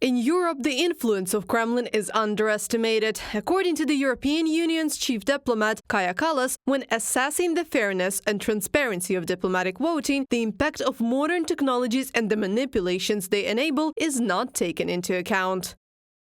In Europe, the influence of Kremlin is underestimated. According to the European Union's chief diplomat, Kaja Kallas, when assessing the fairness and transparency of diplomatic voting, the impact of modern technologies and the manipulations they enable is not taken into account.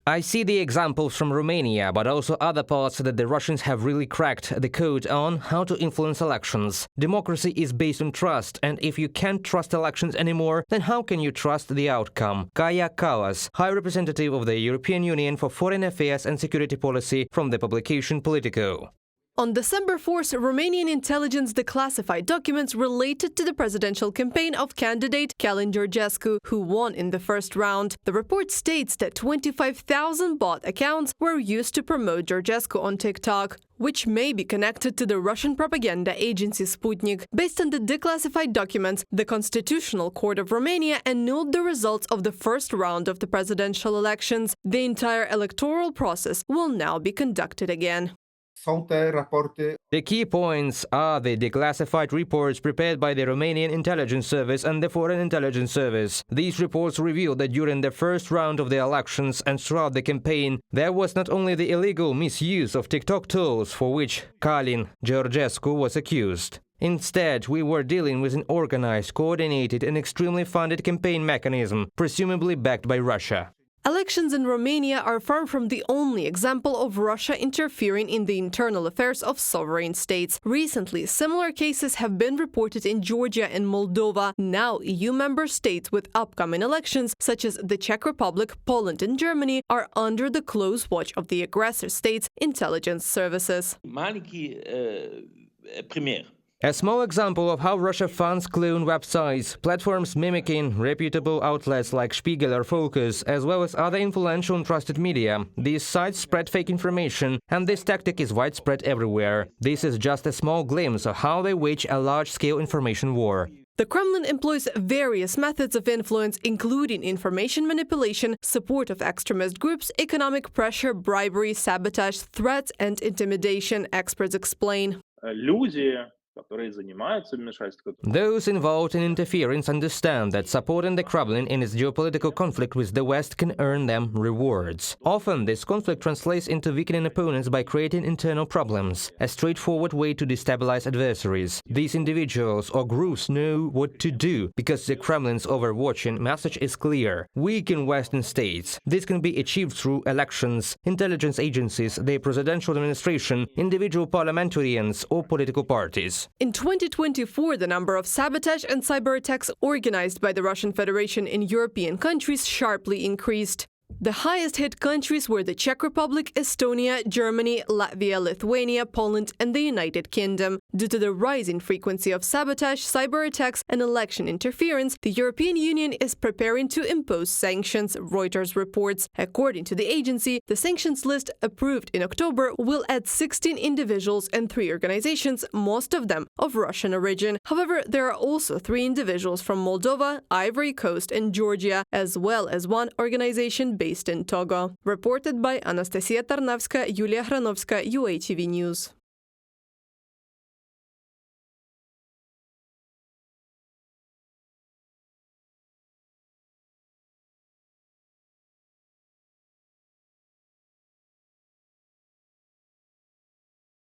I see the examples from Romania, but also other parts that the Russians have really cracked the code on how to influence elections. Democracy is based on trust, and if you can't trust elections anymore, then how can you trust the outcome? Kaja Kallas, High Representative of the European Union for Foreign Affairs and Security Policy, from the publication Politico. On December 4th, Romanian intelligence declassified documents related to the presidential campaign of candidate Călin Georgescu, who won in the first round. The report states that 25,000 bot accounts were used to promote Georgescu on TikTok, which may be connected to the Russian propaganda agency Sputnik. Based on the declassified documents, the Constitutional Court of Romania annulled the results of the first round of the presidential elections. The entire electoral process will now be conducted again. The key points are the declassified reports prepared by the Romanian Intelligence Service and the Foreign Intelligence Service. These reports reveal that during the first round of the elections and throughout the campaign, there was not only the illegal misuse of TikTok tools for which Călin Georgescu was accused. Instead, we were dealing with an organized, coordinated and extremely funded campaign mechanism, presumably backed by Russia. Elections in Romania are far from the only example of Russia interfering in the internal affairs of sovereign states. Recently, similar cases have been reported in Georgia and Moldova. Now, EU member states with upcoming elections, such as the Czech Republic, Poland and Germany, are under the close watch of the aggressor states' intelligence services. A small example of how Russia funds clone websites, platforms mimicking reputable outlets like Spiegel or Focus, as well as other influential and trusted media. These sites spread fake information, and this tactic is widespread everywhere. This is just a small glimpse of how they wage a large-scale information war. The Kremlin employs various methods of influence, including information manipulation, support of extremist groups, economic pressure, bribery, sabotage, threats, and intimidation, experts explain. Those involved in interference understand that supporting the Kremlin in its geopolitical conflict with the West can earn them rewards. Often, this conflict translates into weakening opponents by creating internal problems, a straightforward way to destabilize adversaries. These individuals or groups know what to do, because the Kremlin's overwatching message is clear: weaken Western states. This can be achieved through elections, intelligence agencies, the presidential administration, individual parliamentarians or political parties. In 2024, the number of sabotage and cyberattacks organized by the Russian Federation in European countries sharply increased. The highest-hit countries were the Czech Republic, Estonia, Germany, Latvia, Lithuania, Poland and the United Kingdom. Due to the rising frequency of sabotage, cyberattacks and election interference, the European Union is preparing to impose sanctions, Reuters reports. According to the agency, the sanctions list approved in October will add 16 individuals and 3 organizations, most of them of Russian origin. However, there are also 3 individuals from Moldova, Ivory Coast and Georgia, as well as 1 organization based in Togo. Reported by Anastasia Tarnavska, Yulia Hranovska, UATV News.